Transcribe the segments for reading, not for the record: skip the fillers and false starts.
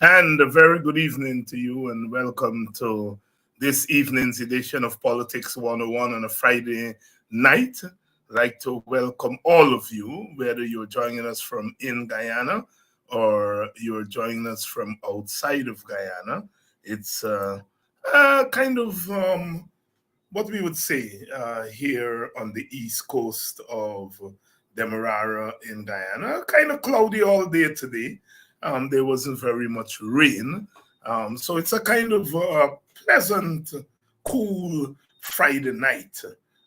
And a very good evening to you, and welcome to this evening's edition of Politics 101 on a Friday night. I'd like to welcome all of you, whether you're joining us from in Guyana or you're joining us from outside of Guyana. It's kind of what we would say here on the east coast of Demerara in Guyana. Kind of cloudy all day today. There wasn't very much rain. So it's a kind of pleasant, cool Friday night.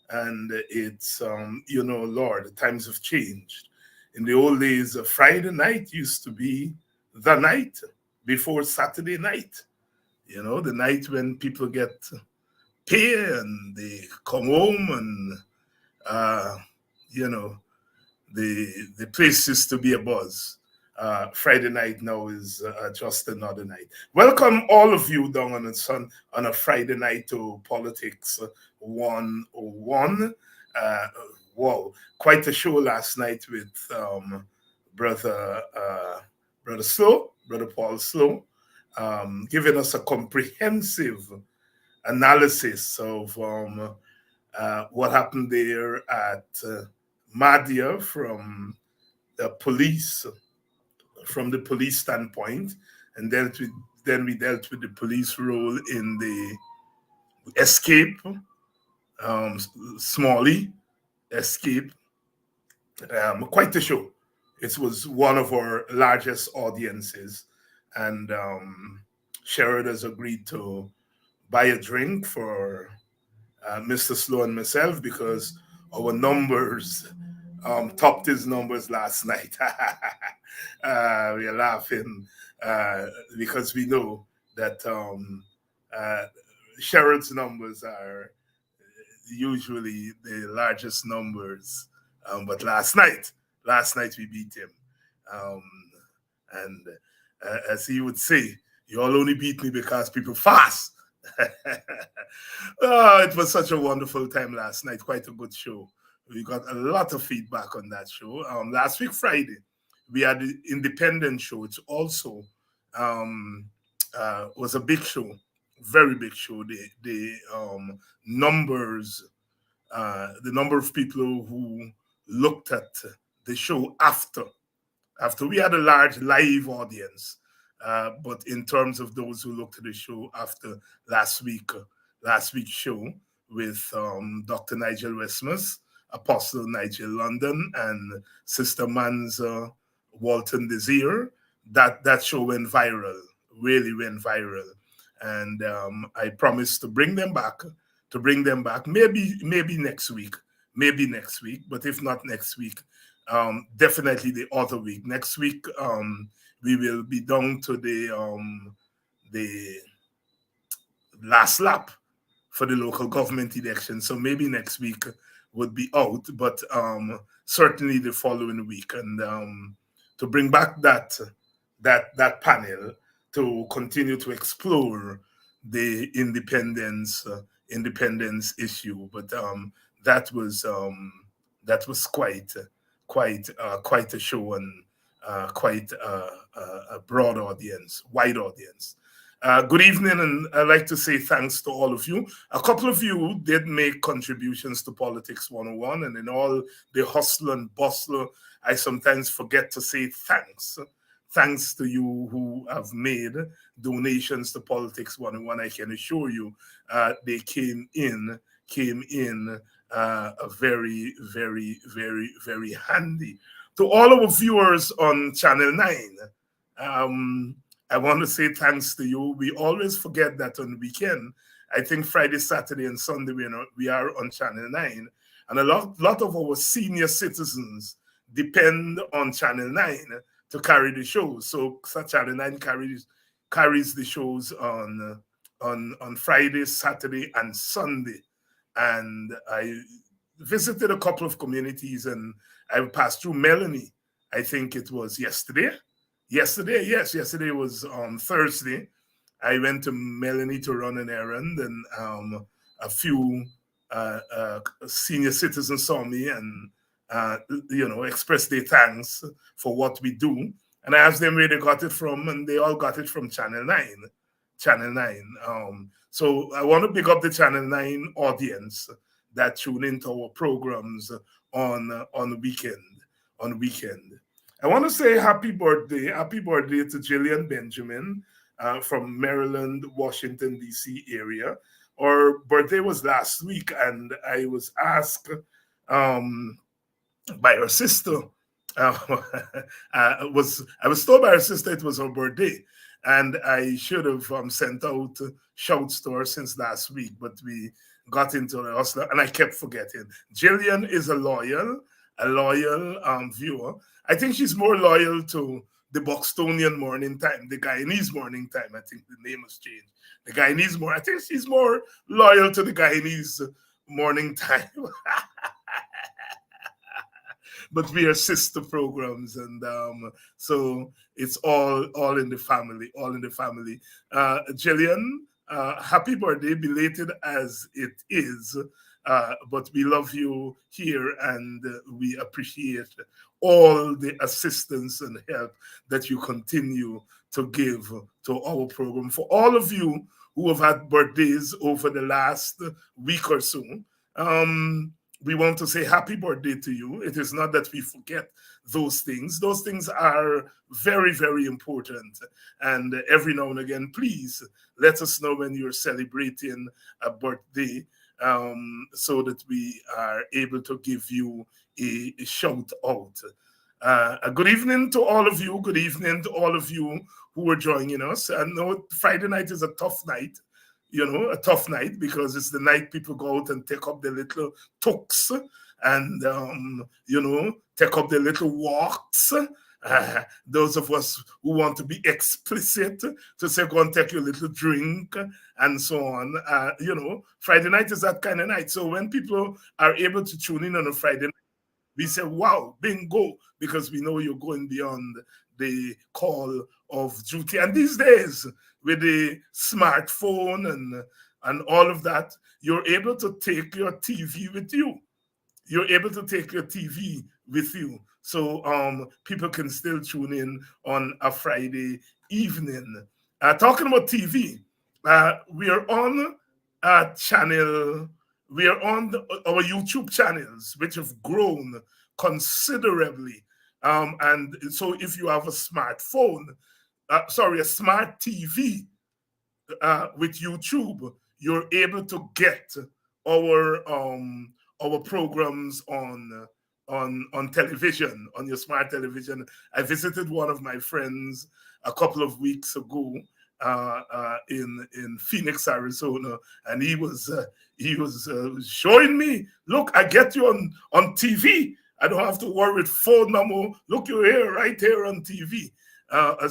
And it's, Lord, the times have changed. In the old days, a Friday night used to be the night before Saturday night. The night when people get pay and they come home and, uh, you know, the place used to be a buzz. Friday night now is just another night. Welcome all of you down on a Friday night to Politics 101. Wow, quite a show last night with brother brother Slow, brother Paul Slow, giving us a comprehensive analysis of what happened there at Madia from the police standpoint, and then we dealt with the police role in the escape, Smalley escape. Quite a show. It was one of our largest audiences, and Sherrod has agreed to buy a drink for Mr. Slow and myself because our numbers topped his numbers last night. We are laughing because we know that Sherrod's numbers are usually the largest numbers. But last night we beat him. Um, and as he would say, you all only beat me because people fast. Oh, it was such a wonderful time last night. Quite a good show. We got a lot of feedback on that show. Last week, Friday, we had the independent show. It's also was a big show, very big show. The numbers, the number of people who looked at the show after we had a large live audience. But in terms of those who looked at the show after last week's show with Dr. Nigel Westmus, Apostle Nigel London, and Sister Manza Walton Desir, that show went viral, really went viral, and I promised to bring them back, maybe next week, but if not next week, definitely the other week. Next week, we will be down to the last lap for the local government election. So maybe next week would be out, but certainly the following week, and to bring back that panel to continue to explore the independence issue. But that was quite a show, and quite a broad audience, wide audience. Good evening, and I'd like to say thanks to all of you. A couple of you did make contributions to Politics 101, and in all the hustle and bustle, I sometimes forget to say thanks. Thanks to you who have made donations to Politics 101. I can assure you they came in very, very, very, very handy. To all our viewers on Channel 9, I want to say thanks to you. We always forget that on the weekend. I think Friday, Saturday, and Sunday we are on Channel 9. And a lot of our senior citizens depend on Channel 9 to carry the shows. So Channel 9 carries the shows on Friday, Saturday, and Sunday. And I visited a couple of communities, and I passed through Melanie. I think it was yesterday. Yesterday was Thursday. I went to Melanie to run an errand, and a few senior citizens saw me and expressed their thanks for what we do. And I asked them where they got it from, and they all got it from Channel 9. Channel 9. So I want to pick up the Channel 9 audience that tune into our programs on weekend. On weekend. I want to say happy birthday to Jillian Benjamin from Maryland, Washington, D.C. area. Her birthday was last week, and I was asked um, by her sister. Uh, I was told by her sister it was her birthday, and I should have sent out shouts to her since last week, but we got into the hustle, and I kept forgetting. Jillian is a loyal viewer. I think she's more loyal to the Bostonian morning time, the Guyanese morning time. I think the name has changed. The Guyanese I think she's more loyal to the Guyanese morning time. But we are sister programs, and so it's all in the family, all in the family. Jillian, happy birthday, belated as it is, but we love you here, and we appreciate all the assistance and help that you continue to give to our program. For all of you who have had birthdays over the last week or so, we want to say happy birthday to you. It is not that we forget those things. Those things are very, very important. And every now and again, please let us know when you're celebrating a birthday, so that we are able to give you a shout out. A good evening to all of you. Good evening to all of you who are joining us. I know Friday night is a tough night, a tough night, because it's the night people go out and take up their little tooks and, take up their little walks. Those of us who want to be explicit, to say, go and take your little drink and so on. Friday night is that kind of night. So when people are able to tune in on a Friday night, we say, wow, bingo, because we know you're going beyond the call of duty. And these days, with the smartphone and all of that, you're able to take your TV with you. You're able to take your TV with you. So people can still tune in on a Friday evening. Talking about TV, we are on a channel, we are on our YouTube channels, which have grown considerably. And so if you have a smartphone, a smart TV with YouTube, you're able to get our programs on television, on your smart television. I visited one of my friends a couple of weeks ago in Phoenix, Arizona, and he was showing me, look, I get you on TV. I don't have to worry with phone no more. Look, you're here, right here on TV.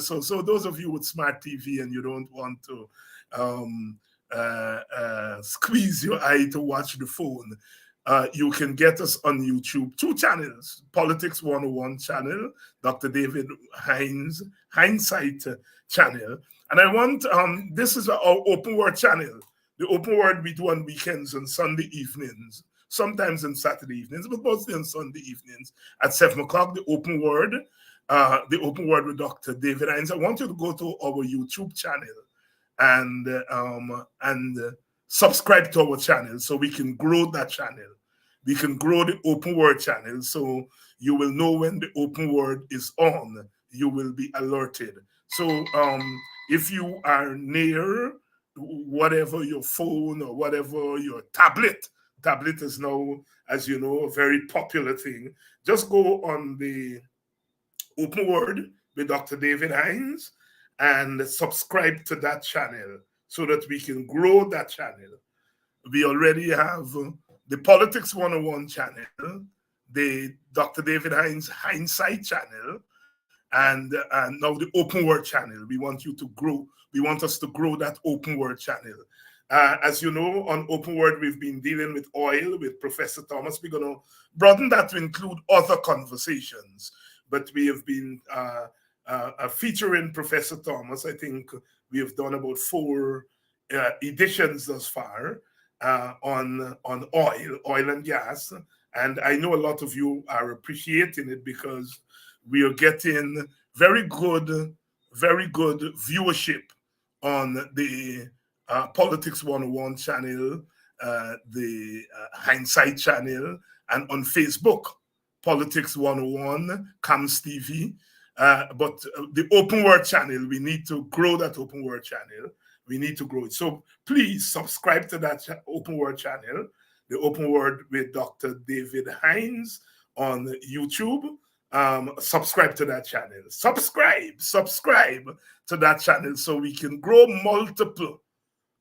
So those of you with smart TV and you don't want to squeeze your eye to watch the phone, you can get us on YouTube, 2 channels, Politics 101 channel, Dr. David Hinds'Sight channel. And I want, this is our open word channel. The open word we do on weekends and Sunday evenings, sometimes on Saturday evenings, but mostly on Sunday evenings at 7 o'clock, the open word with Dr. David Hines. I want you to go to our YouTube channel and subscribe to our channel so we can grow that channel. We can grow the open word channel so you will know when the open word is on. You will be alerted. So if you are near whatever your phone or whatever your tablet is now, as you know, a very popular thing, just go on the open word with Dr. David Hines and subscribe to that channel so that we can grow that channel. We already have the Politics 101 channel, the Dr. David Hinds'Sight channel, and now the open word channel. We want you to grow. We want us to grow that open word channel. As you know, on open word, we've been dealing with oil with Professor Thomas. We're going to broaden that to include other conversations. But we have been featuring Professor Thomas. I think we have done about 4 editions thus far on oil and gas. And I know a lot of you are appreciating it because We are getting very good viewership on the Politics 101 channel, the Hinds'Sight channel, and on Facebook, Politics 101, Cams TV. But the Open Word channel, we need to grow that Open Word channel. We need to grow it. So please subscribe to that Open Word channel, the Open Word with Dr. David Hinds on YouTube. Subscribe to that channel. Subscribe to that channel so we can grow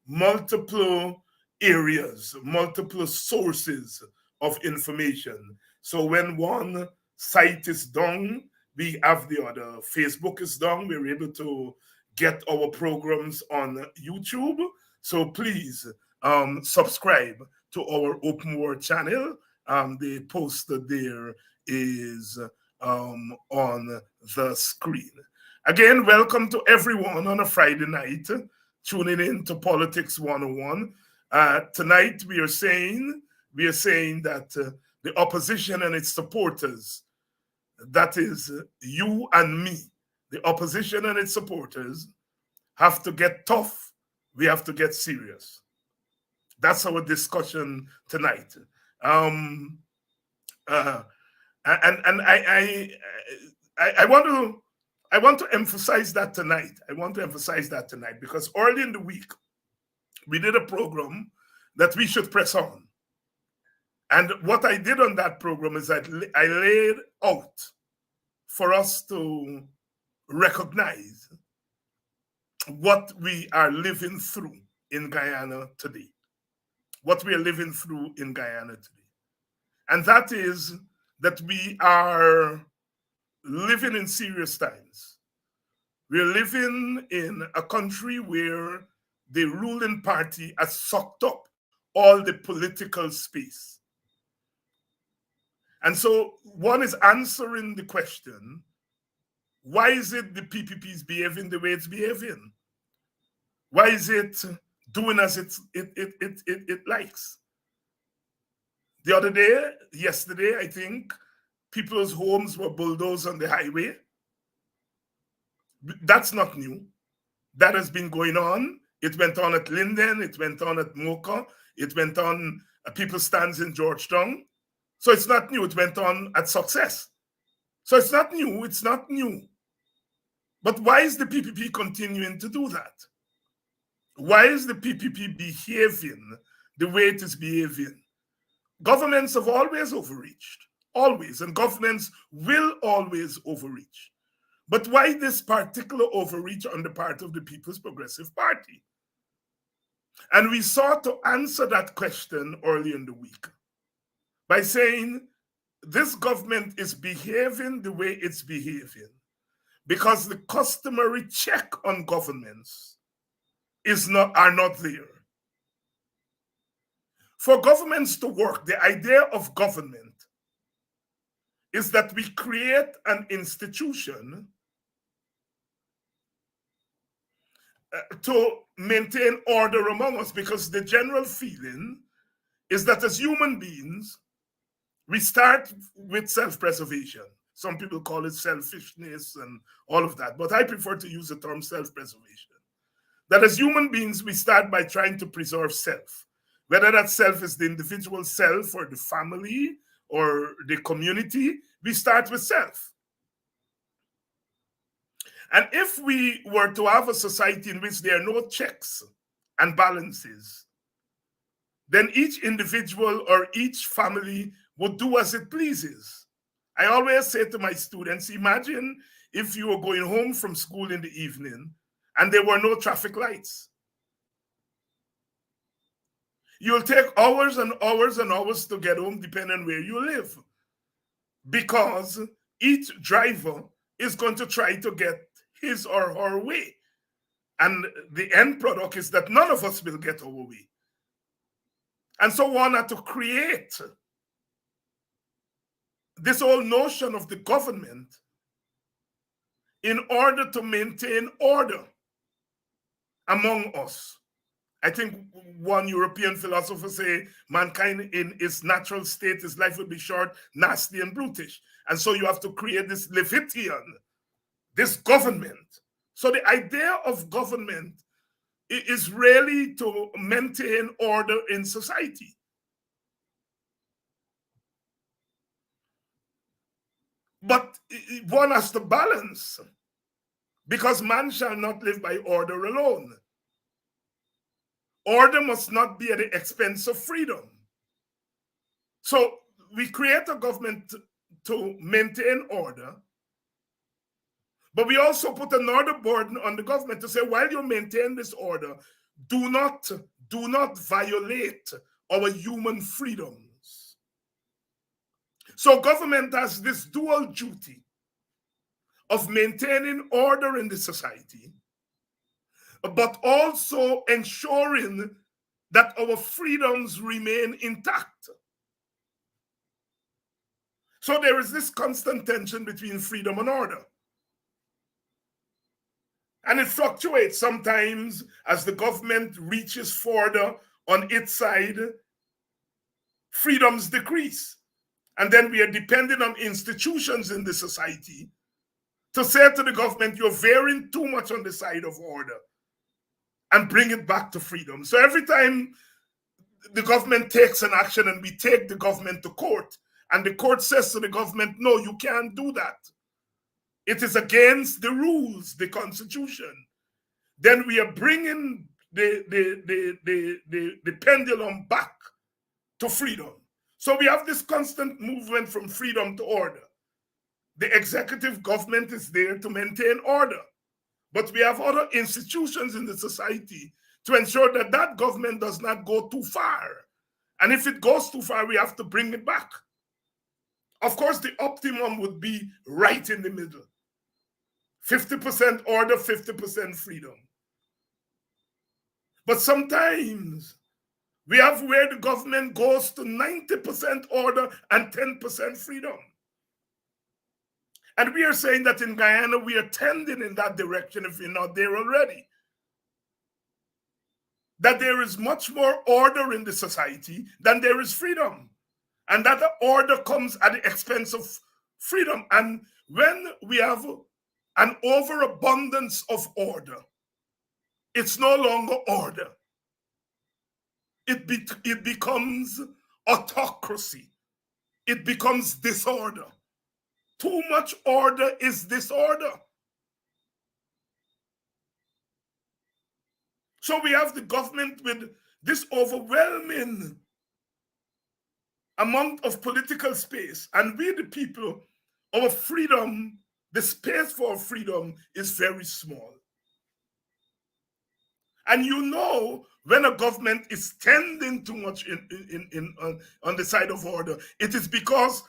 multiple areas, multiple sources of information. So when one site is down, we have the other. Facebook is down, we're able to get our programs on YouTube. So please subscribe to our Open Word channel. The poster there is on the screen. Again, welcome to everyone on a Friday night tuning in to Politics 101. Tonight we are saying that the opposition and its supporters, that is you and me, the opposition and its supporters, have to get tough. We have to get serious. That's our discussion tonight. And I want to emphasize that tonight. I want to emphasize that tonight because early in the week we did a program that we should press on. And what I did on that program is that I laid out for us to recognize what we are living through in Guyana today. What we are living through in Guyana today. And that is that we are living in serious times. We're living in a country where the ruling party has sucked up all the political space. And so one is answering the question, why is it the PPP is behaving the way it's behaving? Why is it doing as it likes? The other day, yesterday, I think, people's homes were bulldozed on the highway. That's not new. That has been going on. It went on at Linden, it went on at Mocha, it went on at People Stands in Georgetown. So it's not new. It went on at Success. So it's not new. It's not new. But why is the PPP continuing to do that? Why is the PPP behaving the way it is behaving? Governments have always overreached, always, and governments will always overreach. But why this particular overreach on the part of the People's Progressive Party? And we sought to answer that question early in the week by saying this government is behaving the way it's behaving because the customary check on governments are not there. For governments to work, the idea of government is that we create an institution to maintain order among us, because the general feeling is that as human beings, we start with self-preservation. Some people call it selfishness and all of that, but I prefer to use the term self-preservation. That as human beings, we start by trying to preserve self. Whether that self is the individual self or the family or the community, we start with self. And if we were to have a society in which there are no checks and balances, then each individual or each family would do as it pleases. I always say to my students, imagine if you were going home from school in the evening and there were no traffic lights. You'll take hours and hours and hours to get home depending on where you live, because each driver is going to try to get his or her way. And the end product is that none of us will get our way. And so one had to create this whole notion of the government in order to maintain order among us. I think one European philosopher say mankind in its natural state, his life would be short, nasty, and brutish. And so you have to create this Levitian, this government. So the idea of government is really to maintain order in society. But one has to balance, because man shall not live by order alone. Order must not be at the expense of freedom. So we create a government to maintain order, but we also put another burden on the government to say, while you maintain this order, do not violate our human freedoms. So government has this dual duty of maintaining order in the society, but also ensuring that our freedoms remain intact. So there is this constant tension between freedom and order. And it fluctuates. Sometimes as the government reaches further on its side, freedoms decrease. And then we are dependent on institutions in the society to say to the government, you're veering too much on the side of order, and bring it back to freedom. So every time the government takes an action and we take the government to court, and the court says to the government, no, you can't do that, it is against the rules, the Constitution, then we are bringing the pendulum back to freedom. So we have this constant movement from freedom to order. The executive government is there to maintain order, but we have other institutions in the society to ensure that that government does not go too far. And if it goes too far, we have to bring it back. Of course, the optimum would be right in the middle. 50% order, 50% freedom. But sometimes we have where the government goes to 90% order and 10% freedom. And we are saying that in Guyana, we are tending in that direction if we're not there already. That there is much more order in the society than there is freedom. And that the order comes at the expense of freedom. And when we have an overabundance of order, it's no longer order. It becomes autocracy. It becomes disorder. Too much order is disorder. So we have the government with this overwhelming amount of political space, and we the people, our freedom, the space for freedom is very small. And you know, when a government is tending too much on the side of order, it is because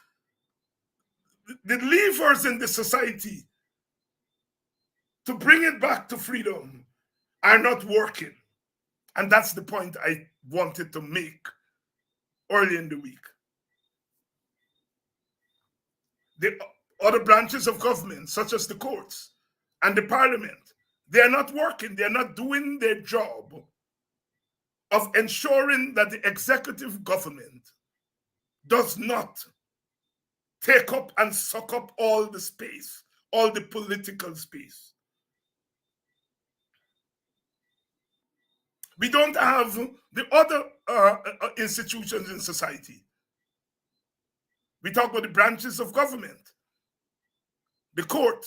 the levers in the society to bring it back to freedom are not working. And that's the point I wanted to make early in the week. The other branches of government, such as the courts and the parliament, they are not working. They are not doing their job of ensuring that the executive government does not take up and suck up all the space, all the political space. We don't have the other institutions in society. We talk about the branches of government, the court,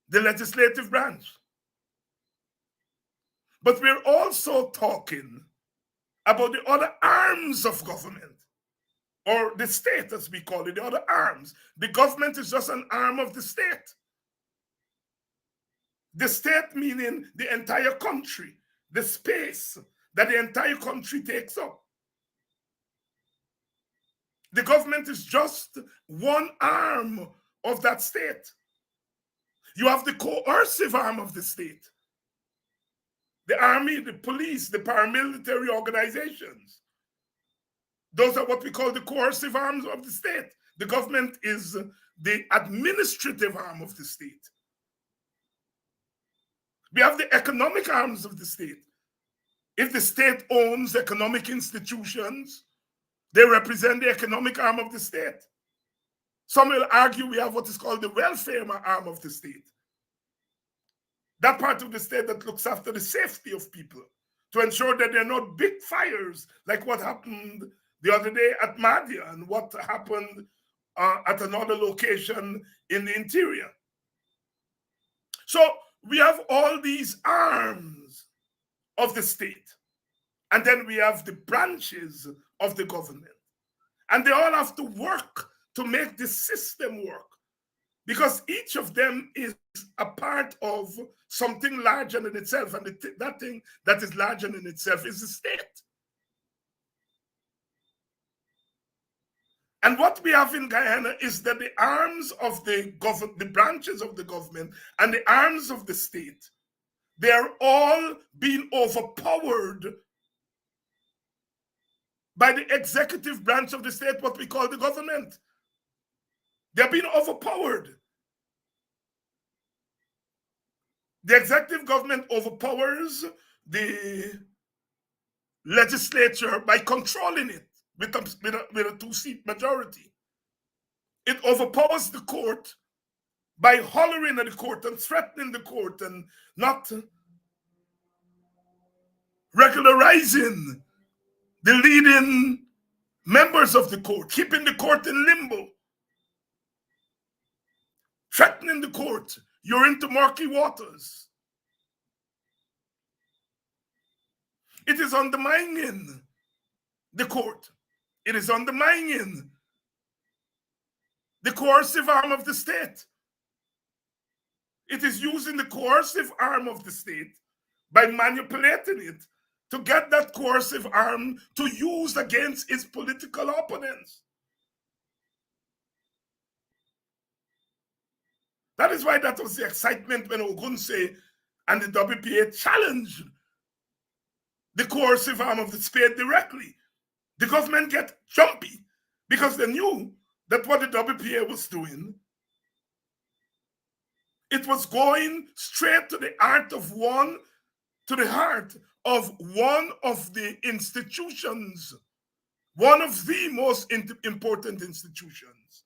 the legislative branch. But we're also talking about the other arms of government, or the state, as we call it, the other arms. The government is just an arm of the state. The state meaning the entire country, the space that the entire country takes up. The government is just one arm of that state. You have the coercive arm of the state. The army, the police, the paramilitary organizations. Those are what we call the coercive arms of the state. The government is the administrative arm of the state. We have the economic arms of the state. If the state owns economic institutions, they represent the economic arm of the state. Some will argue we have what is called the welfare arm of the state. That part of the state that looks after the safety of people to ensure that there are not big fires like what happened the other day at Mahdia and what happened at another location in the interior. So we have all these arms of the state, and then we have the branches of the government, and they all have to work to make the system work, because each of them is a part of something larger than itself, and that thing that is larger than itself is the state. And what we have in Guyana is that the arms of the branches of the government and the arms of the state, they are all being overpowered by the executive branch of the state, what we call the government. They're being overpowered. The executive government overpowers the legislature by controlling it with a two-seat majority. It overpowers the court by hollering at the court and threatening the court and not regularizing the leading members of the court, keeping the court in limbo, threatening the court. You're into murky waters. It is undermining the court. It is undermining the coercive arm of the state. It is using the coercive arm of the state by manipulating it to get that coercive arm to use against its political opponents. That is why that was the excitement when Ogunse and the WPA challenged the coercive arm of the state directly. The government get jumpy because they knew that what the WPA was doing, it was going straight to the heart of one of the institutions, one of the most important institutions,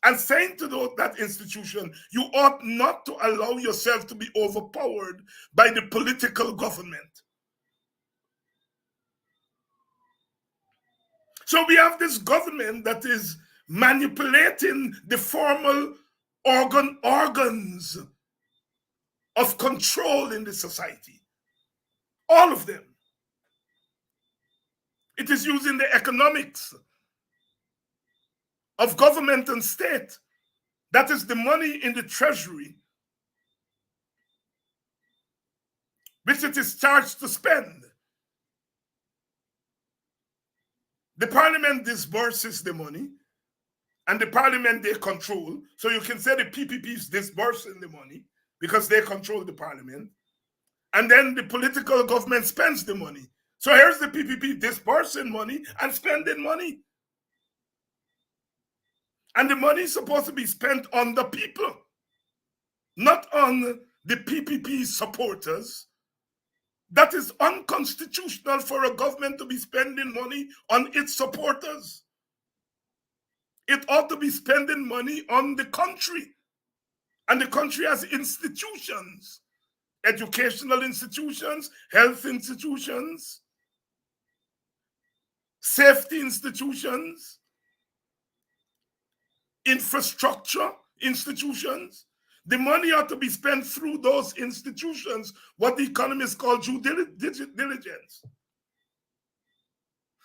and saying to that institution, you ought not to allow yourself to be overpowered by the political government. So we have this government that is manipulating the formal organs of control in the society. All of them. It is using the economics of government and state. That is the money in the treasury, which it is charged to spend. The parliament disburses the money, and the parliament they control. So you can say the PPP is disbursing the money because they control the parliament. And then the political government spends the money. So here's the PPP disbursing money and spending money. And the money is supposed to be spent on the people, not on the PPP supporters. That is unconstitutional for a government to be spending money on its supporters. It ought to be spending money on the country. And the country has institutions, educational institutions, health institutions, safety institutions, infrastructure institutions. The money ought to be spent through those institutions, what the economists call due diligence.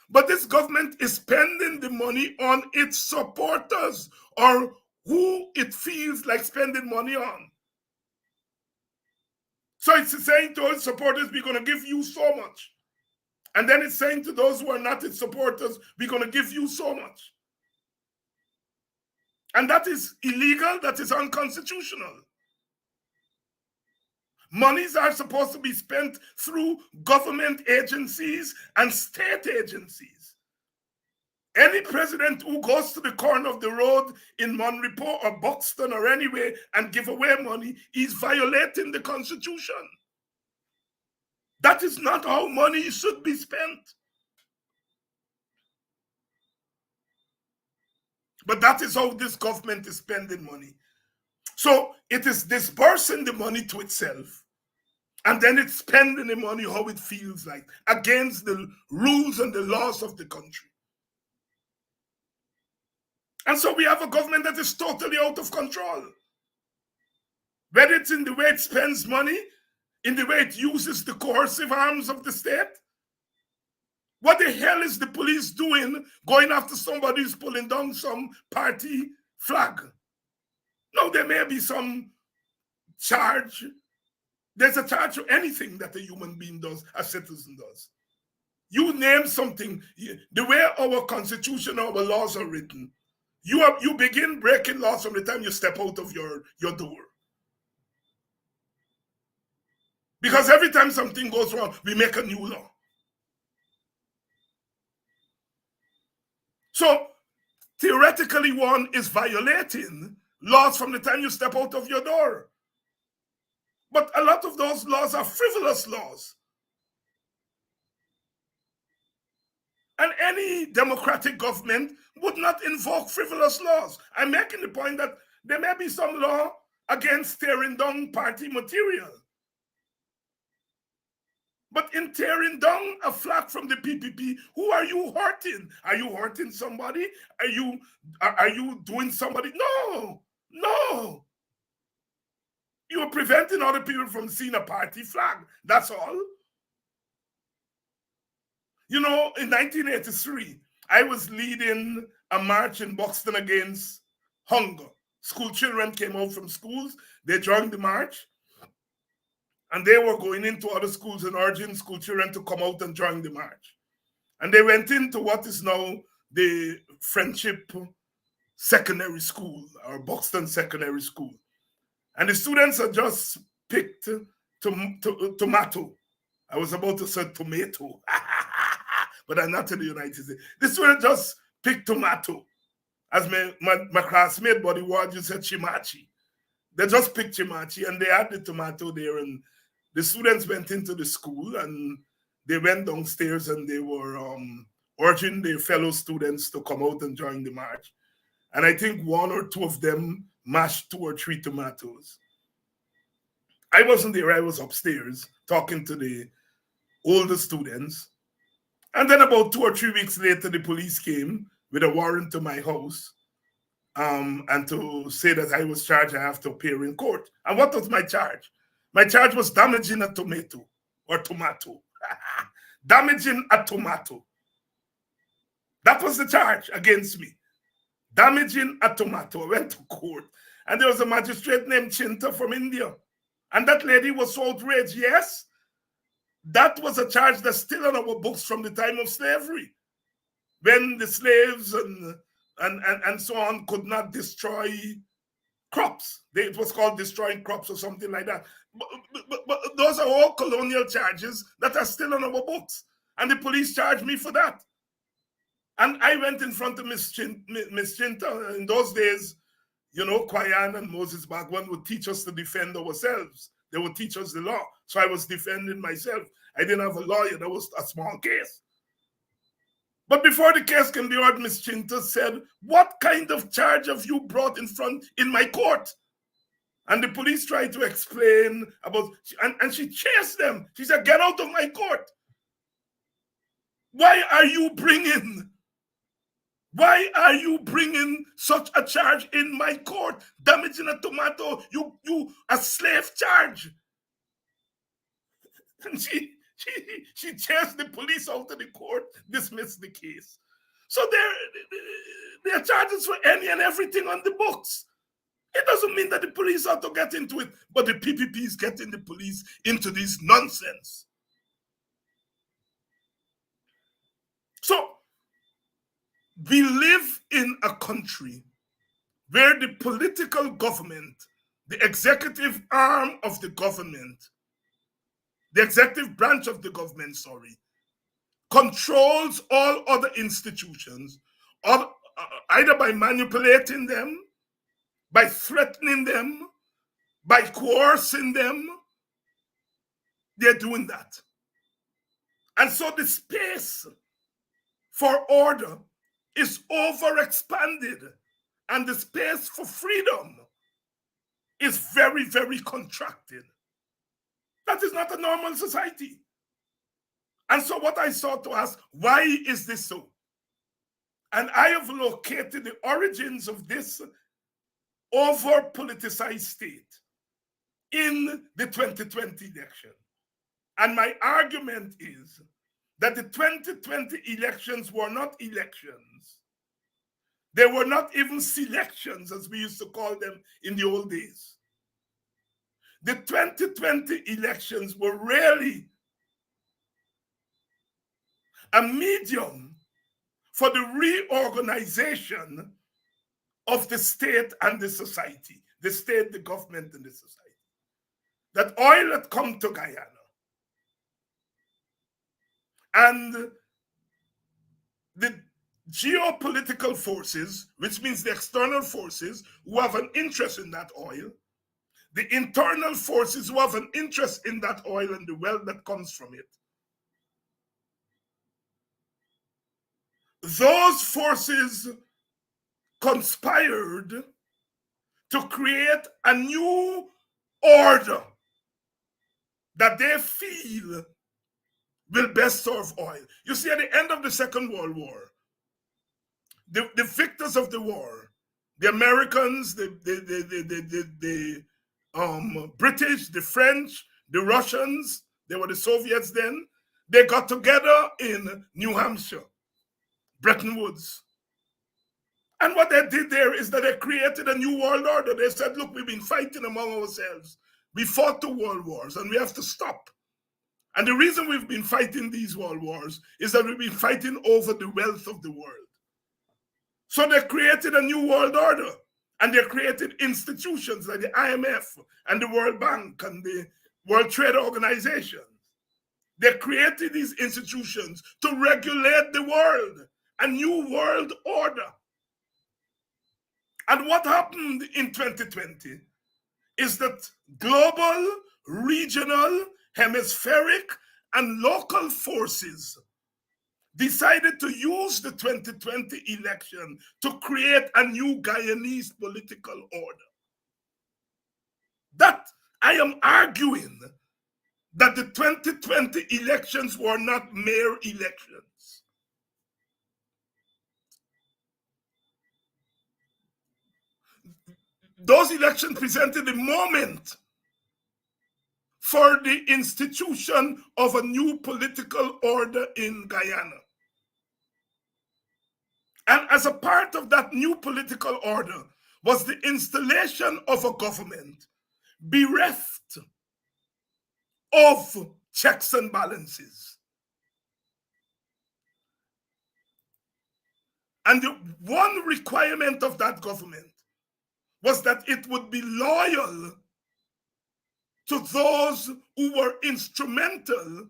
But this government is spending the money on its supporters or who it feels like spending money on. So it's saying to its supporters, we're going to give you so much. And then it's saying to those who are not its supporters, we're going to give you so much. And that is illegal, that is unconstitutional. Monies are supposed to be spent through government agencies and state agencies. Any president who goes to the corner of the road in Monrepo or Buxton or anywhere and give away money is violating the Constitution. That is not how money should be spent. But that is how this government is spending money. So it is dispersing the money to itself, and then it's spending the money how it feels like, against the rules and the laws of the country. And so we have a government that is totally out of control. Whether it's in the way it spends money, in the way it uses the coercive arms of the state. What the hell is the police doing going after somebody who's pulling down some party flag? No, there may be some charge. There's a charge for anything that a human being does, a citizen does. You name something, the way our constitution, our laws are written, you begin breaking laws from the time you step out of your door. Because every time something goes wrong, we make a new law. So theoretically, one is violating laws from the time you step out of your door. But a lot of those laws are frivolous laws. And any democratic government would not invoke frivolous laws. I'm making the point that there may be some law against tearing down party material. But in tearing down a flag from the PPP, who are you hurting? Are you hurting somebody? Are you doing somebody? No. You are preventing other people from seeing a party flag. That's all. You know, in 1983, I was leading a march in Buxton against hunger. School children came out from schools. They joined the march. And they were going into other schools and urging school children to come out and join the march. And they went into what is now the Friendship Secondary School, or Buxton Secondary School. And the students had just picked tomato. I was about to say tomato, but I'm not in the United States. The students just picked tomato. As my classmate, Buddy Ward, you said chimachi. They just picked chimachi and they had the tomato there, and the students went into the school and they went downstairs and they were urging their fellow students to come out and join the march. And I think one or two of them mashed 2 or 3 tomatoes. I wasn't there, I was upstairs talking to the older students. And then about 2 or 3 weeks later, the police came with a warrant to my house and to say that I was charged, I have to appear in court. And what was my charge? My charge was damaging a tomato or tomato. Damaging a tomato. That was the charge against me. Damaging a tomato. I went to court and there was a magistrate named Chinta from India. And that lady was so outraged. Yes, that was a charge that's still on our books from the time of slavery, when the slaves and so on could not destroy crops. It was called destroying crops or something like that. But those are all colonial charges that are still on our books. And the police charged me for that. And I went in front of Miss Chinta. In those days, you know, Guyana and Moses Bagwan would teach us to defend ourselves. They would teach us the law. So I was defending myself. I didn't have a lawyer. That was a small case. But before the case can be heard, Miss Chinta said, "What kind of charge have you brought in my court?" And the police tried to explain about, and she chased them. She said, "Get out of my court. Why are you bringing such a charge in my court? Damaging a tomato, you a slave charge." And she chased the police out of the court, dismissed the case. So there are charges for any and everything on the books. It doesn't mean that the police ought to get into it, but the PPP is getting the police into this nonsense. So we live in a country where the political government, the executive arm of the government, the executive branch of the government, controls all other institutions, either by manipulating them, by threatening them, by coercing them. They're doing that. And so the space for order is overexpanded, and the space for freedom is very, very contracted. That is not a normal society. And so what I sought to ask, why is this so? And I have located the origins of this over-politicized state in the 2020 election. And my argument is that the 2020 elections were not elections. They were not even selections, as we used to call them in the old days. The 2020 elections were really a medium for the reorganization of the state and the society, the state, the government, and the society. That oil had come to Guyana. And the geopolitical forces, which means the external forces who have an interest in that oil, the internal forces who have an interest in that oil and the wealth that comes from it, those forces conspired to create a new order that they feel will best serve oil. You see, at the end of the Second World War, the victors of the war, the Americans, the British, the French, the Russians, they were the Soviets then, they got together in New Hampshire, Bretton Woods. And what they did there is that they created a new world order. They said, look, we've been fighting among ourselves. We fought 2 world wars and we have to stop. And the reason we've been fighting these world wars is that we've been fighting over the wealth of the world. So they created a new world order, and they created institutions like the IMF and the World Bank and the World Trade Organization. They created these institutions to regulate the world, a new world order. And what happened in 2020 is that global, regional, hemispheric, and local forces decided to use the 2020 election to create a new Guyanese political order. That I am arguing that the 2020 elections were not mere elections. Those elections presented the moment for the institution of a new political order in Guyana. And as a part of that new political order was the installation of a government bereft of checks and balances. And the one requirement of that government was that it would be loyal to those who were instrumental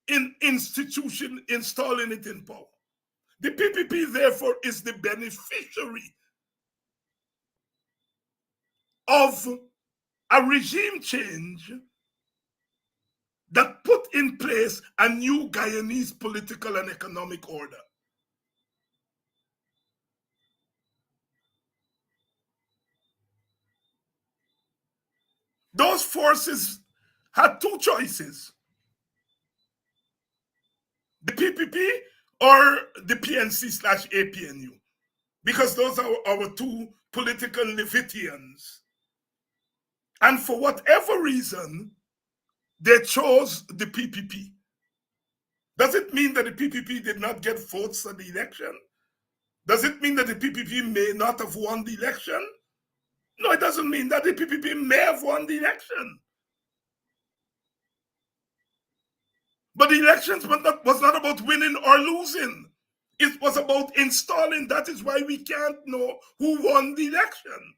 in installing it in power. The PPP, therefore, is the beneficiary of a regime change that put in place a new Guyanese political and economic order. Those forces had 2 choices: the PPP or the PNC/APNU, because those are our 2 political Levitians. And for whatever reason, they chose the PPP. Does it mean that the PPP did not get votes at the election? Does it mean that the PPP may not have won the election? No, it doesn't mean that. The PPP may have won the election. But the elections was not about winning or losing. It was about installing. That is why we can't know who won the election.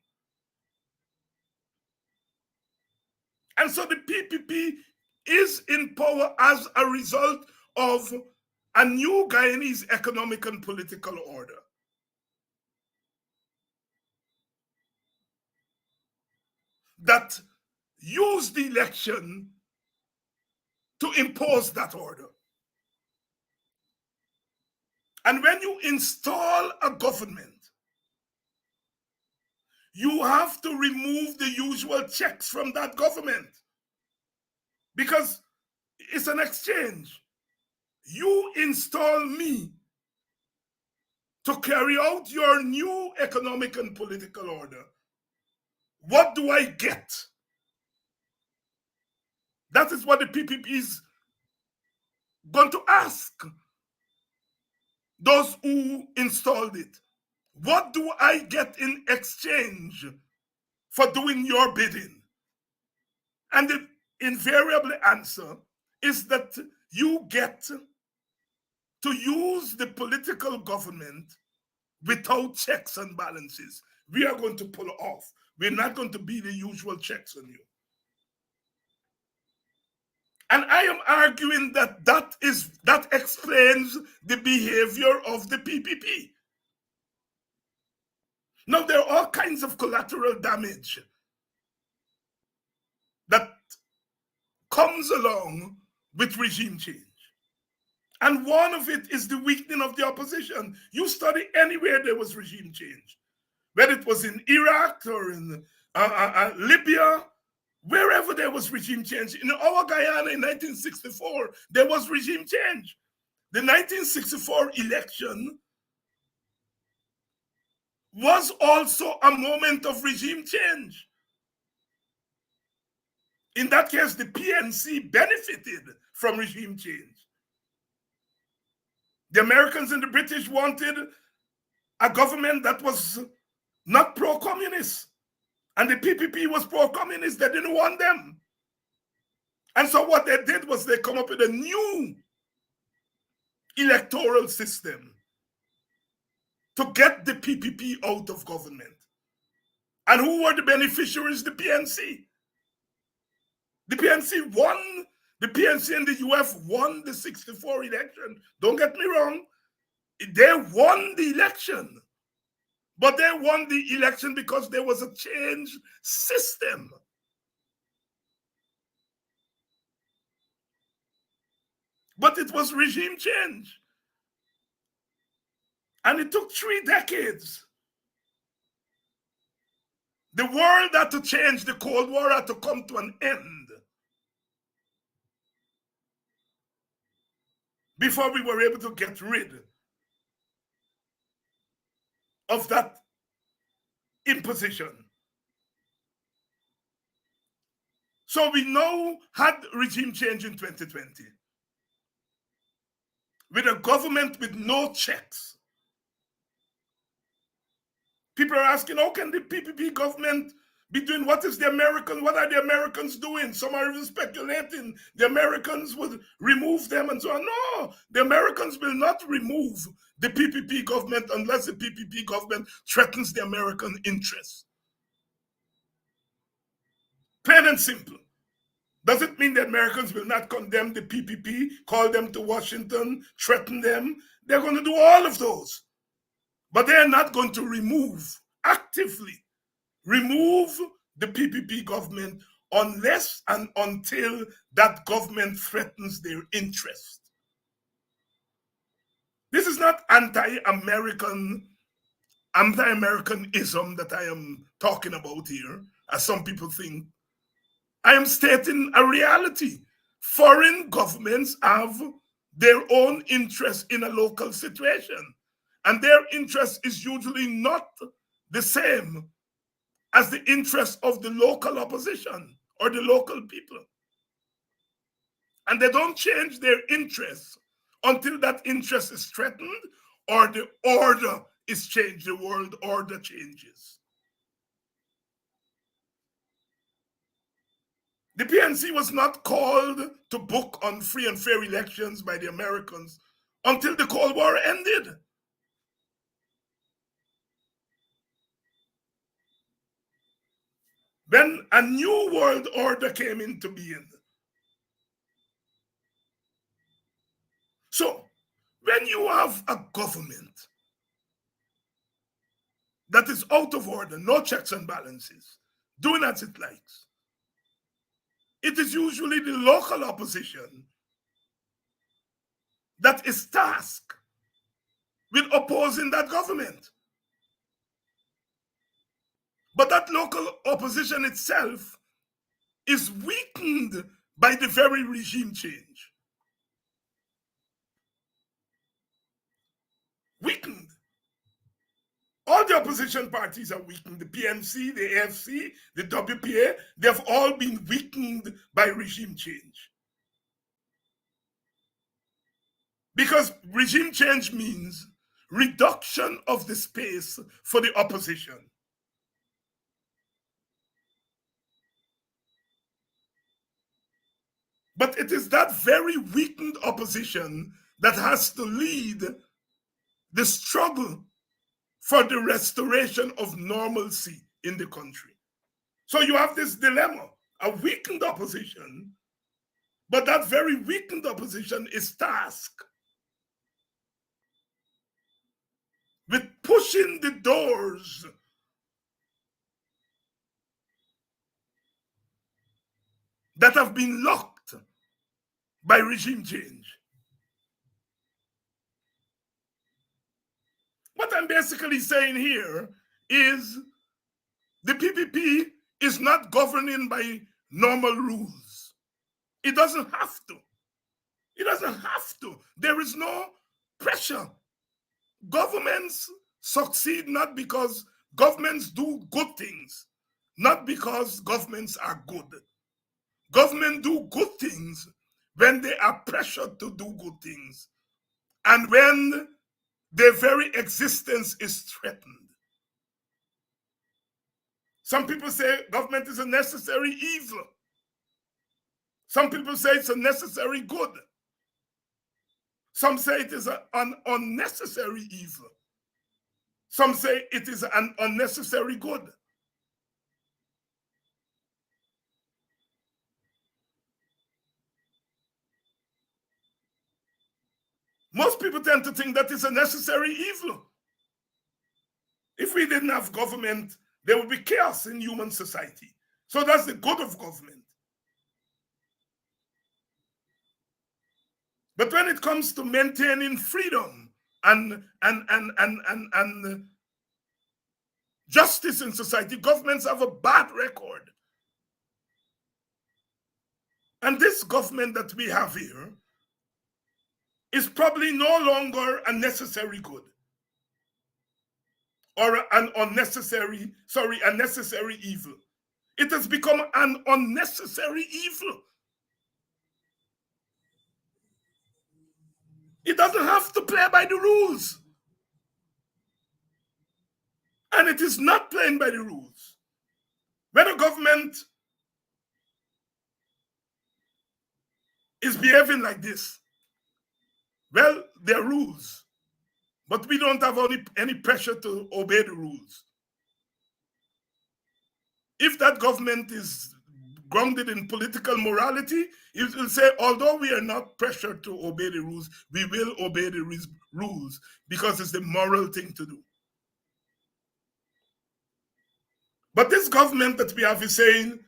And so the PPP is in power as a result of a new Guyanese economic and political order. That used the election to impose that order. And when you install a government, you have to remove the usual checks from that government because it's an exchange. You install me to carry out your new economic and political order. What do I get? That is what the PPP is going to ask those who installed it. What do I get in exchange for doing your bidding? And the invariable answer is that you get to use the political government without checks and balances. We are going to pull off. We're not going to be the usual checks on you. And I am arguing that that explains the behavior of the PPP. Now, there are all kinds of collateral damage that comes along with regime change. And one of it is the weakening of the opposition. You study anywhere there was regime change, whether it was in Iraq or in Libya, wherever there was regime change. In our Guyana in 1964, there was regime change. The 1964 election was also a moment of regime change. In that case, the PNC benefited from regime change. The Americans and the British wanted a government that was not pro-communist. And the PPP was pro-communist. They didn't want them. And so what they did was they come up with a new electoral system to get the PPP out of government. And who were the beneficiaries? The PNC. The PNC won. The PNC and the UF won the 64 election. Don't get me wrong. They won the election. But they won the election because there was a changed system. But it was regime change. And it took 3 decades. The world had to change. The Cold War had to come to an end before we were able to get rid of that imposition. So we now had regime change in 2020 with a government with no checks. People are asking, how can the PPP government be doing what are the Americans doing? Some are even speculating the Americans would remove them and so on. No, the Americans will not remove the PPP government unless the PPP government threatens the American interests. Plain and simple. Does it mean that Americans will not condemn the PPP, call them to Washington, threaten them? They're going to do all of those. But they're not going to actively remove the PPP government unless and until that government threatens their interest. This is not anti-Americanism that I am talking about here, as some people think. I am stating a reality. Foreign governments have their own interest in a local situation, and their interest is usually not the same as the interest of the local opposition or the local people. And they don't change their interests until that interest is threatened or the order is changed, the world order changes. The PNC was not called to book on free and fair elections by the Americans until the Cold War ended. When a new world order came into being. So, when you have a government that is out of order, no checks and balances, doing as it likes, it is usually the local opposition that is tasked with opposing that government. But that local opposition itself is weakened by the very regime change. Weakened. All the opposition parties are weakened. The PNC, the AFC, the WPA, they've all been weakened by regime change. Because regime change means reduction of the space for the opposition. But it is that very weakened opposition that has to lead the struggle for the restoration of normalcy in the country. So you have this dilemma, a weakened opposition, but that very weakened opposition is tasked with pushing the doors that have been locked by regime change. What I'm basically saying here is the PPP is not governing by normal rules. It doesn't have to. It doesn't have to. There is no pressure. Governments succeed not because governments do good things, not because governments are good. Governments do good things when they are pressured to do good things and when their very existence is threatened. Some people say government is a necessary evil. Some people say it's a necessary good. Some say it is an unnecessary evil. Some say it is an unnecessary good. Most people tend to think that it's a necessary evil. If we didn't have government, there would be chaos in human society. So that's the good of government. But when it comes to maintaining freedom and justice in society, governments have a bad record. And this government that we have here is probably no longer a necessary good or a necessary evil. It has become an unnecessary evil. It doesn't have to play by the rules. And it is not playing by the rules. When a government is behaving like this, well, there are rules, but we don't have any pressure to obey the rules. If that government is grounded in political morality, it will say, although we are not pressured to obey the rules, we will obey the rules because it's the moral thing to do. But this government that we have is saying,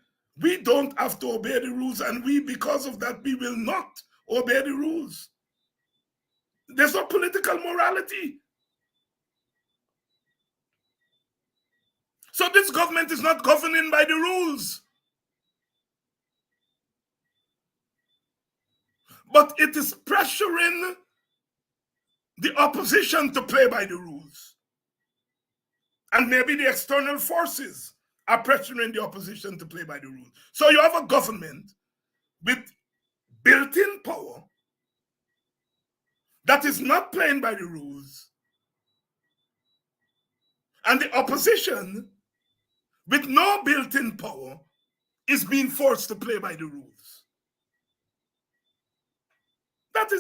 we don't have to obey the rules, and because of that, we will not obey the rules. There's no political morality. So this government is not governing by the rules. But it is pressuring the opposition to play by the rules. And maybe the external forces are pressuring the opposition to play by the rules. So you have a government with built-in power that is not playing by the rules, and the opposition with no built-in power is being forced to play by the rules. That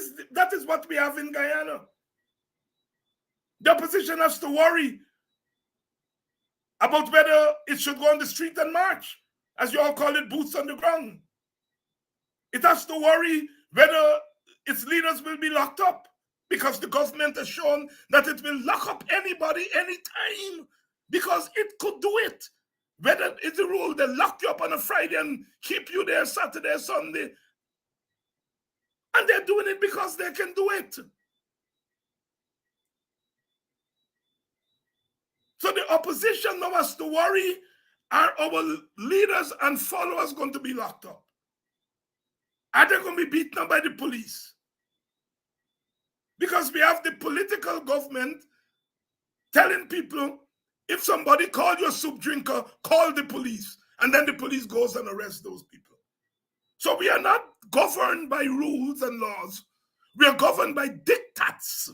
is what we have in Guyana. The opposition has to worry about whether it should go on the street and march, as you all call it, boots on the ground. It has to worry whether its leaders will be locked up, because the government has shown that it will lock up anybody anytime, because it could do it. Whether it's the rule, they lock you up on a Friday and keep you there Saturday, Sunday. And they're doing it because they can do it. So the opposition now has to worry, are our leaders and followers going to be locked up? Are they going to be beaten up by the police? Because we have the political government telling people, if somebody called you a soup drinker, call the police. And then the police goes and arrests those people. So we are not governed by rules and laws. We are governed by diktats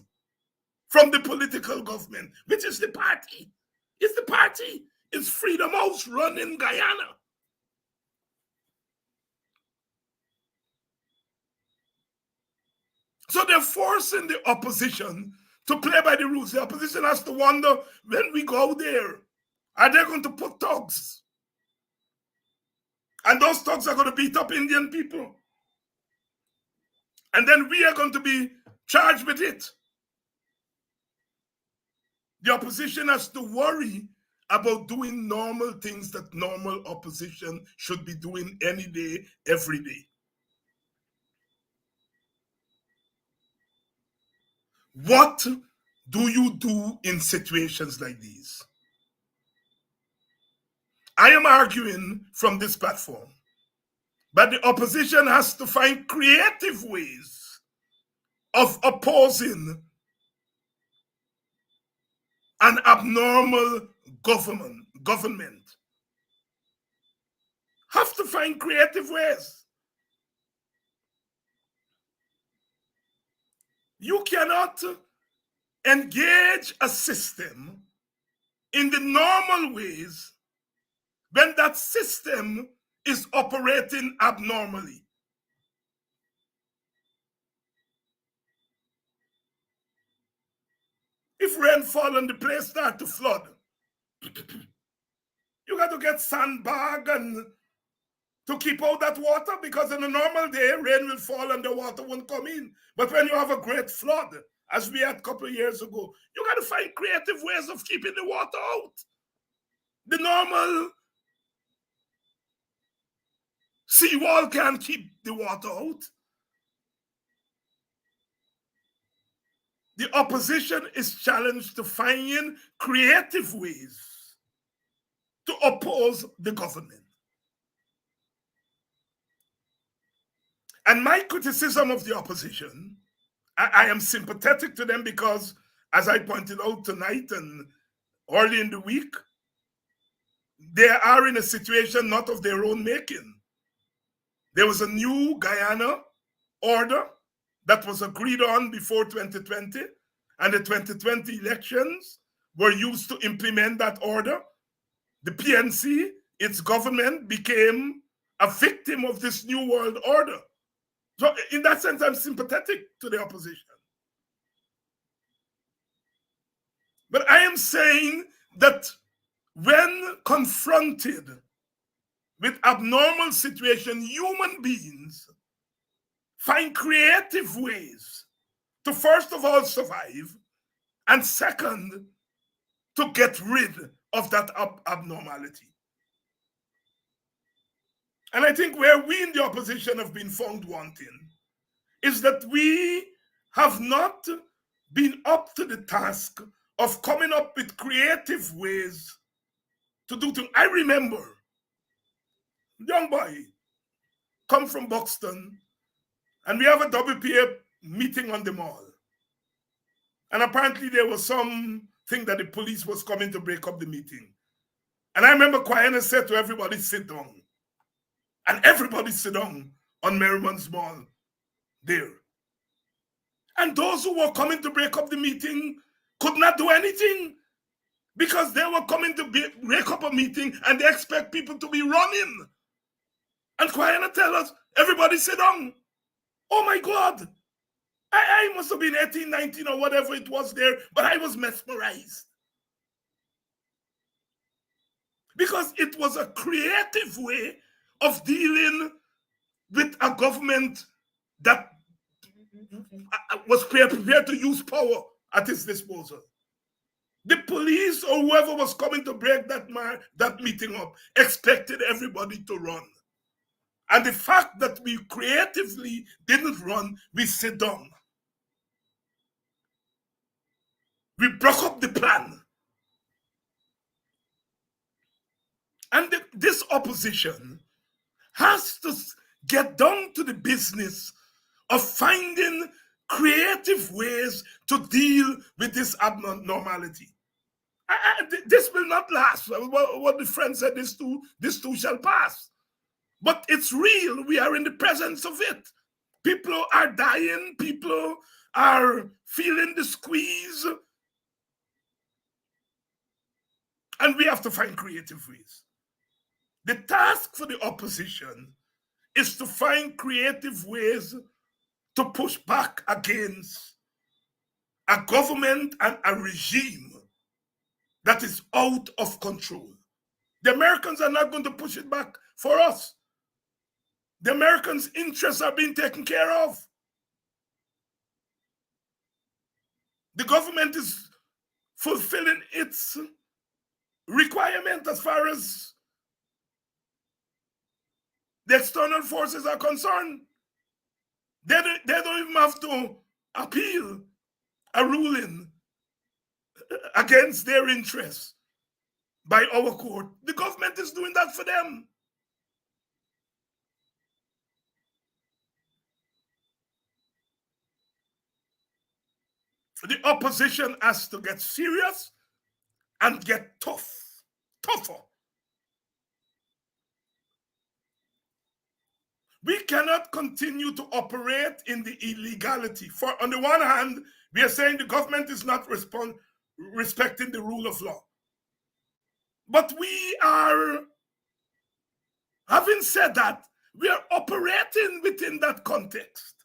from the political government, which is the party. It's the party. It's Freedom House run in Guyana. So they're forcing the opposition to play by the rules. The opposition has to wonder, when we go there, are they going to put thugs? And those thugs are going to beat up Indian people. And then we are going to be charged with it. The opposition has to worry about doing normal things that normal opposition should be doing any day, every day. What do you do in situations like these? I am arguing from this platform that the opposition has to find creative ways of opposing an abnormal government. Have to find creative ways. You cannot engage a system in the normal ways when that system is operating abnormally. If rain fall and the place start to flood, you got to get sandbag and to keep out that water, because in a normal day, rain will fall and the water won't come in. But when you have a great flood, as we had a couple of years ago, you got to find creative ways of keeping the water out. The normal seawall can't keep the water out. The opposition is challenged to find creative ways to oppose the government. And my criticism of the opposition, I am sympathetic to them because, as I pointed out tonight and early in the week, they are in a situation not of their own making. There was a new Guyana order that was agreed on before 2020, and the 2020 elections were used to implement that order. The PNC, its government, became a victim of this new world order. So in that sense, I'm sympathetic to the opposition. But I am saying that when confronted with abnormal situation, human beings find creative ways to, first of all, survive, and second, to get rid of that abnormality. And I think where we in the opposition have been found wanting is that we have not been up to the task of coming up with creative ways to do things. I remember, young boy, come from Buxton, and we have a WPA meeting on the mall. And apparently there was something that the police was coming to break up the meeting. And I remember Guyana said to everybody, sit down. And everybody sit down on Merriman's Mall there. And those who were coming to break up the meeting could not do anything, because they were coming to break up a meeting and they expect people to be running. And Guyana tell us, everybody sit down. Oh my God. I must have been 18, 19 or whatever it was there, but I was mesmerized. Because it was a creative way of dealing with a government that was prepared to use power at its disposal. The police or whoever was coming to break that meeting up expected everybody to run. And the fact that we creatively didn't run, we sit down. We broke up the plan. this opposition has to get down to the business of finding creative ways to deal with this abnormality. This will not last. What the friend said, this too shall pass. But it's real. We are in the presence of it. People are dying. People are feeling the squeeze. And we have to find creative ways. The task for the opposition is to find creative ways to push back against a government and a regime that is out of control. The Americans are not going to push it back for us. The Americans' interests are being taken care of. The government is fulfilling its requirement as far as the external forces are concerned. They don't even have to appeal a ruling against their interests by our court. The government is doing that for them. The opposition has to get serious and get tougher. We cannot continue to operate in the illegality. For on the one hand, we are saying the government is not respecting the rule of law. But we are, having said that, we are operating within that context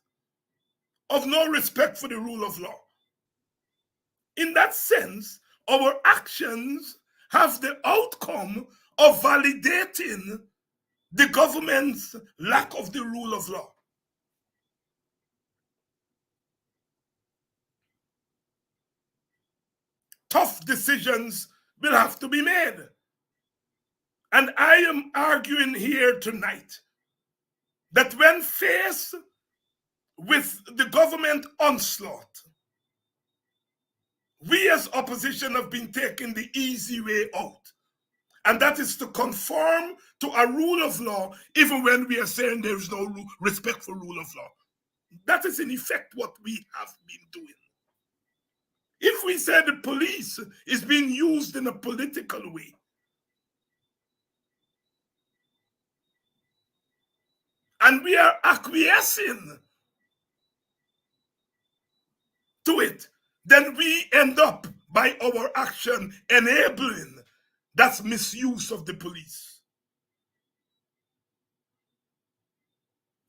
of no respect for the rule of law. In that sense, our actions have the outcome of validating the government's lack of the rule of law. Tough decisions will have to be made. And I am arguing here tonight that when faced with the government onslaught, we as opposition have been taking the easy way out. And that is to conform to a rule of law, even when we are saying there is no respect for rule of law. That is in effect what we have been doing. If we say the police is being used in a political way, and we are acquiescing to it, then we end up by our action enabling that misuse of the police.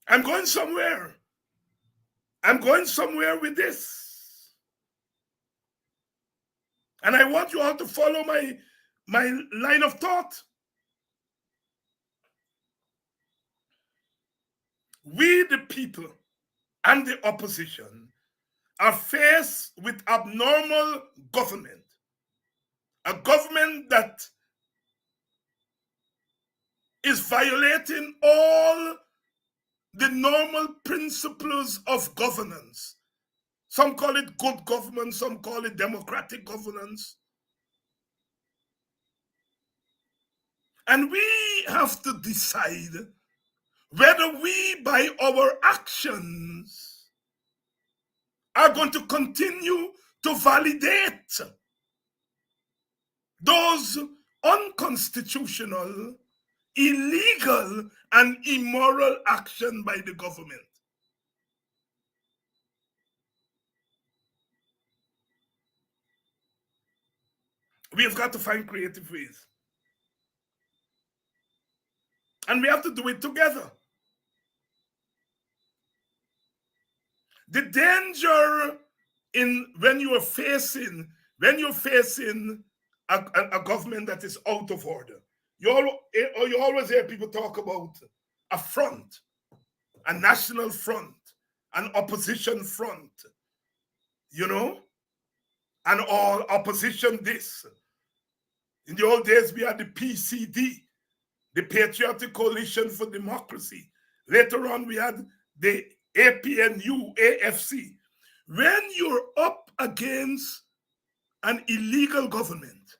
I'm going somewhere. I'm going somewhere with this. And I want you all to follow my line of thought. We, the people and the opposition, are faced with abnormal government. A government that is violating all the normal principles of governance. Some call it good government, some call it democratic governance. And we have to decide whether we, by our actions, are going to continue to validate those unconstitutional, illegal, and immoral action by the government. We have got to find creative ways. And we have to do it together. The danger in when you're facing a government that is out of order, you always hear people talk about a front, a national front, an opposition front, and all opposition this. In the old days, we had the PCD, the Patriotic Coalition for Democracy. Later on, we had the APNU, AFC. When you're up against an illegal government,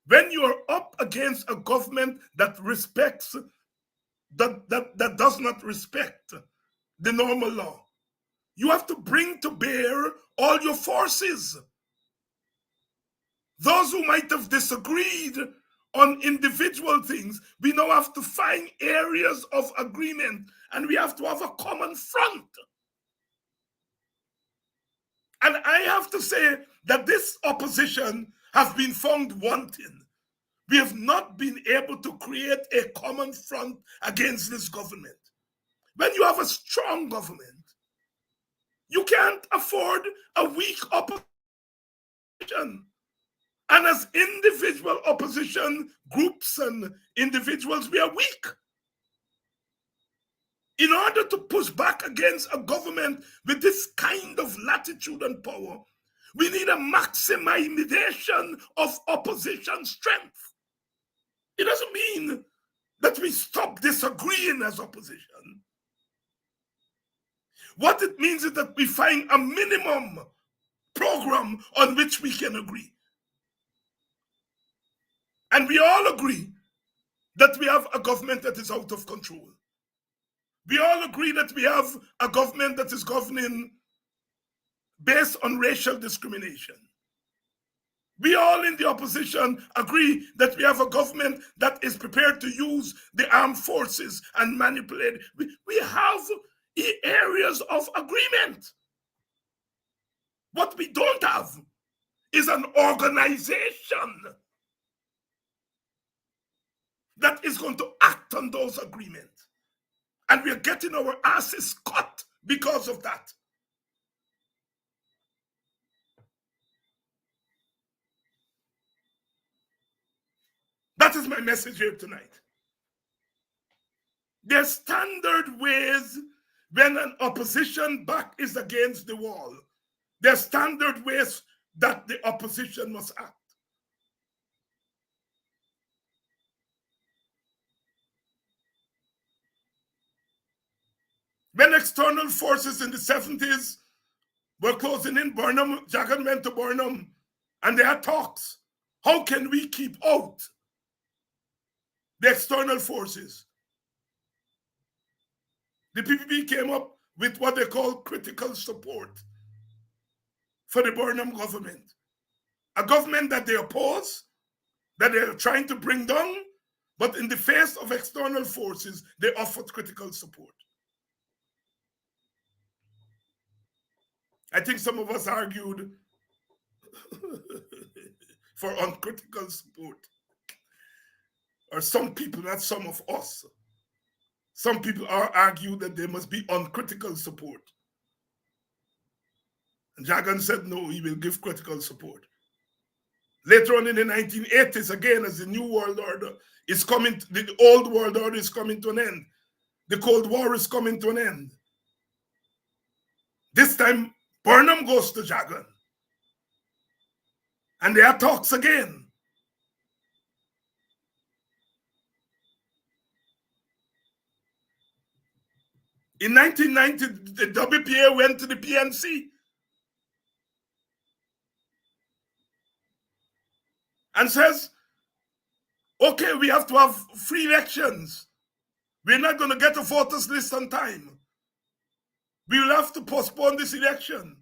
When you are up against a government that respects, that does not respect the normal law, you have to bring to bear all your forces. Those who might have disagreed on individual things, we now have to find areas of agreement, and we have to have a common front. And I have to say that this opposition has been found wanting. We have not been able to create a common front against this government. When you have a strong government, you can't afford a weak opposition. And as individual opposition groups and individuals, we are weak. In order to push back against a government with this kind of latitude and power, we need a maximization of opposition strength. It doesn't mean that we stop disagreeing as opposition. What it means is that we find a minimum program on which we can agree. And we all agree that we have a government that is out of control. We all agree that we have a government that is governing based on racial discrimination. We all in the opposition agree that we have a government that is prepared to use the armed forces and manipulate. We have areas of agreement. What we don't have is an organization that is going to act on those agreements. And we are getting our asses cut because of that. That is my message here tonight. There's standard ways when an opposition back is against the wall. There's standard ways that the opposition must act. When external forces in the 70s were closing in Burnham, Jagan went to Burnham, and they had talks. How can we keep out the external forces? The PPP came up with what they call critical support for the Burnham government. A government that they oppose, that they're trying to bring down, but in the face of external forces, they offered critical support. I think some of us argued for uncritical support. Or some people, not some of us. Some people argued that there must be uncritical support. And Jagan said, no, he will give critical support. Later on in the 1980s, again, as the new world order is coming, the old world order is coming to an end. The Cold War is coming to an end. This time, Burnham goes to Jagan. And there are talks again. In 1990, the WPA went to the PNC and says, okay, we have to have free elections. We're not going to get a voters list on time. We will have to postpone this election.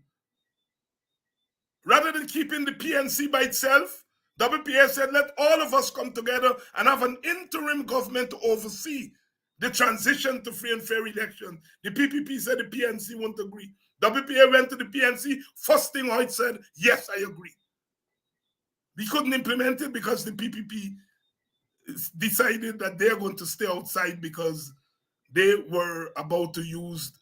Rather than keeping the PNC by itself, WPA said, let all of us come together and have an interim government to oversee the transition to free and fair election. The PPP said the PNC won't agree. WPA went to the PNC. First thing Hoyt said, yes, I agree. We couldn't implement it because the PPP decided that they're going to stay outside because they were about to use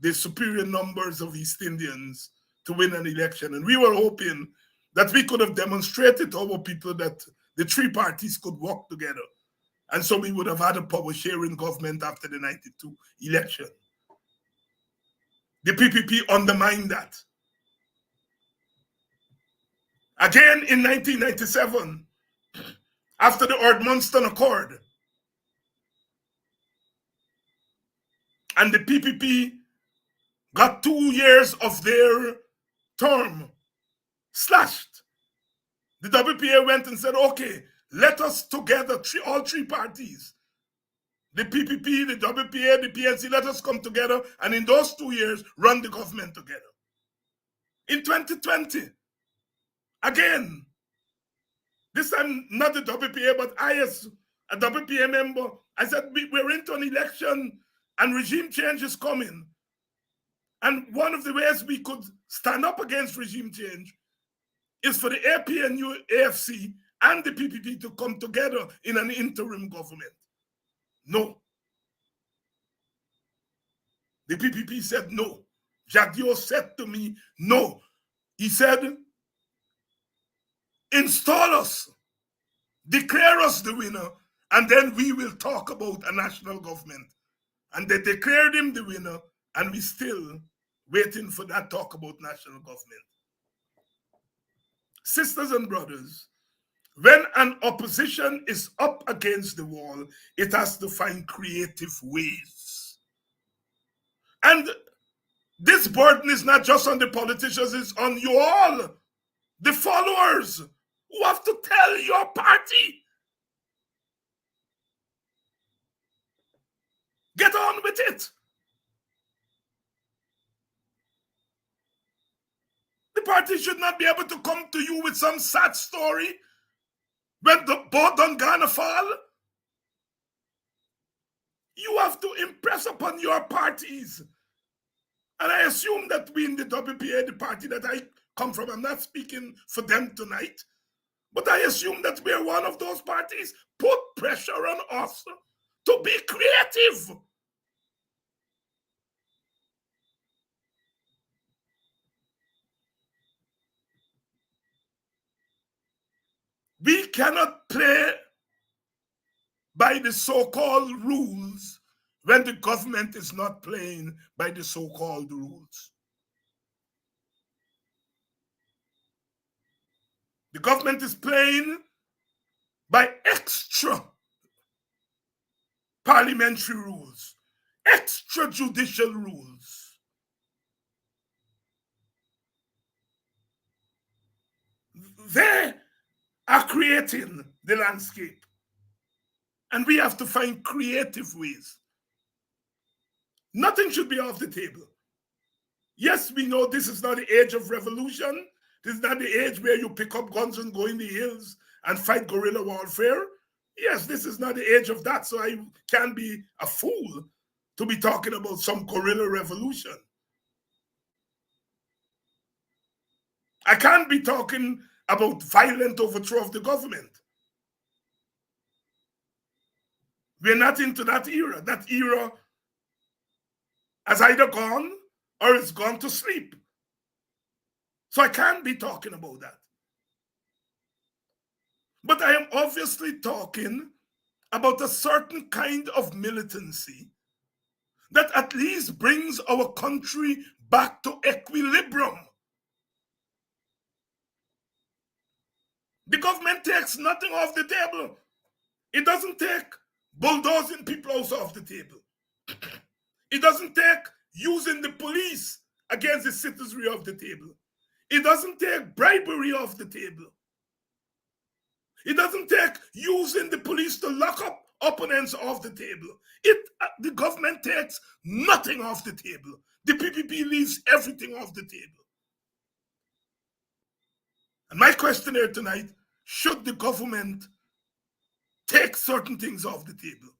the superior numbers of East Indians to win an election. And we were hoping that we could have demonstrated to our people that the three parties could work together. And so we would have had a power sharing government after the 92 election. The PPP undermined that. Again in 1997, after the Ord-Munston Accord, and the PPP got 2 years of their term slashed. The WPA went and said, okay, let us together, all three parties, the PPP, the WPA, the PNC, let us come together and in those 2 years, run the government together. In 2020, again, this time not the WPA, but I as a WPA member, I said, we're into an election and regime change is coming. And one of the ways we could stand up against regime change is for the APNU, AFC, and the PPP to come together in an interim government. No. The PPP said no. Jagdio said to me, no. He said, install us, declare us the winner, and then we will talk about a national government. And they declared him the winner, and we're still waiting for that talk about national government. Sisters and brothers, when an opposition is up against the wall, it has to find creative ways. And this burden is not just on the politicians, it's on you all, the followers, who have to tell your party, get on with it. The party should not be able to come to you with some sad story when the boat on Ghana fall. You have to impress upon your parties. And I assume that we in the WPA, the party that I come from, I'm not speaking for them tonight, but I assume that we're one of those parties. Put pressure on us to be creative. We cannot play by the so-called rules when the government is not playing by the so-called rules. The government is playing by extra parliamentary rules, extrajudicial rules. They are creating the landscape. And we have to find creative ways. Nothing should be off the table. Yes, we know this is not the age of revolution. This is not the age where you pick up guns and go in the hills and fight guerrilla warfare. Yes, this is not the age of that. So I can't be a fool to be talking about some guerrilla revolution. I can't be talking about violent overthrow of the government. We're not into that era. That era has either gone or it's gone to sleep. So I can't be talking about that. But I am obviously talking about a certain kind of militancy that at least brings our country back to equilibrium. The government takes nothing off the table. It doesn't take bulldozing people off the table. It doesn't take using the police against the citizenry off the table. It doesn't take bribery off the table. It doesn't take using the police to lock up opponents off the table. The government takes nothing off the table. The PPP leaves everything off the table. And my question here tonight, should the government take certain things off the table?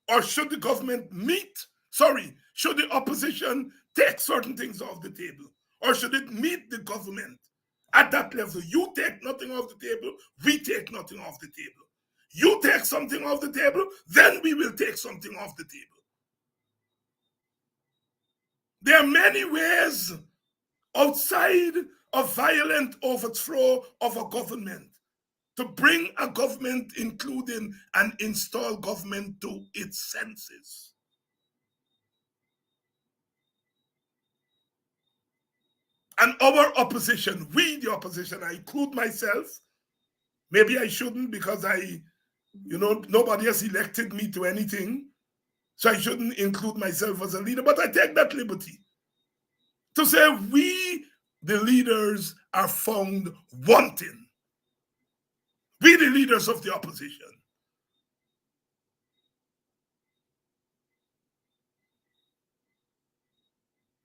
Or should the government should the opposition take certain things off the table? Or should it meet the government at that level? You take nothing off the table, we take nothing off the table. You take something off the table, then we will take something off the table. There are many ways outside of violent overthrow of a government to bring a government, including and install government, to its senses. And our opposition, we the opposition, I include myself, maybe I shouldn't because nobody has elected me to anything, so I shouldn't include myself as a leader, but I take that liberty to say we, the leaders, are found wanting. We, the leaders of the opposition.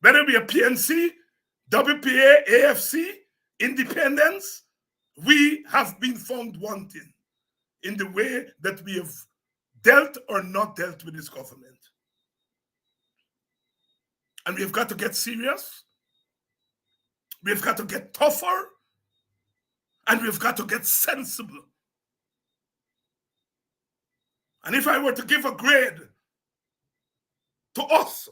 Whether we are PNC, WPA, AFC, independents, we have been found wanting in the way that we have dealt or not dealt with this government. And we've got to get serious. We've got to get tougher. And we've got to get sensible. And if I were to give a grade to us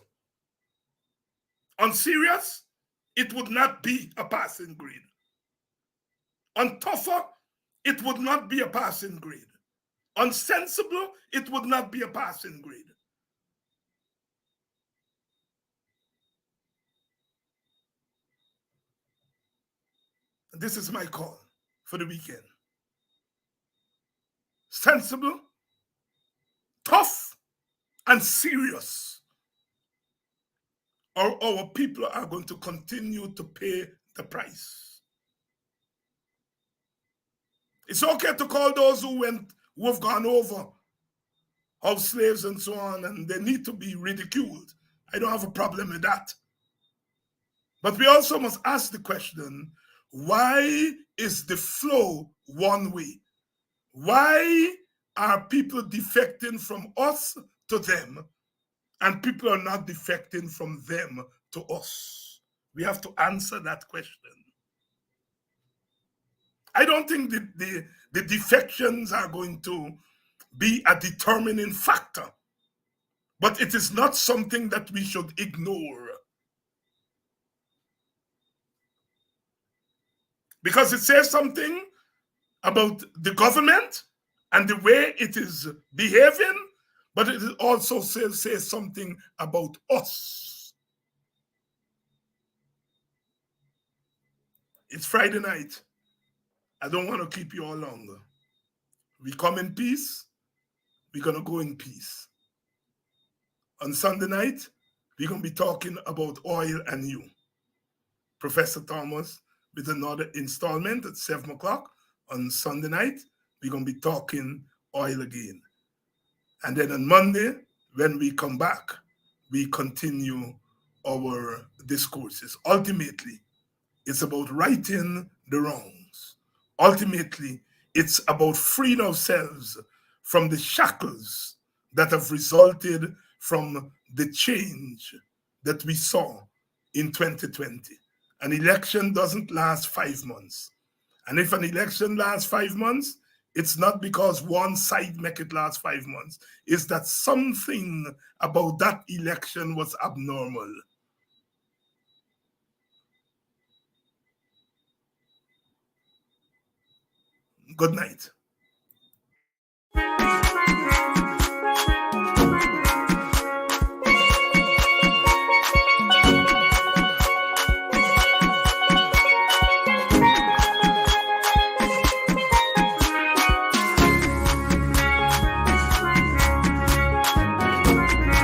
on serious, it would not be a passing grade. On tougher, it would not be a passing grade. On sensible, it would not be a passing grade. This is my call for the weekend. Sensible, tough, and serious, or our people are going to continue to pay the price. It's okay to call those who have gone over house slaves and so on, and they need to be ridiculed. I don't have a problem with that. But we also must ask the question, why is the flow one way? Why are people defecting from us to them, and people are not defecting from them to us? We have to answer that question. I don't think the defections are going to be a determining factor, but it is not something that we should ignore. Because it says something about the government and the way it is behaving, but it also says something about us. It's Friday night. I don't want to keep you all longer. We come in peace. We're going to go in peace. On Sunday night, we're going to be talking about oil and you. Professor Thomas with another installment at 7 o'clock on Sunday night. We're going to be talking oil again. And then on Monday, when we come back, we continue our discourses. Ultimately, it's about righting the wrongs. Ultimately, it's about freeing ourselves from the shackles that have resulted from the change that we saw in 2020. An election doesn't last 5 months. And if an election lasts 5 months, it's not because one side make it last 5 months. It's that something about that election was abnormal. Good night.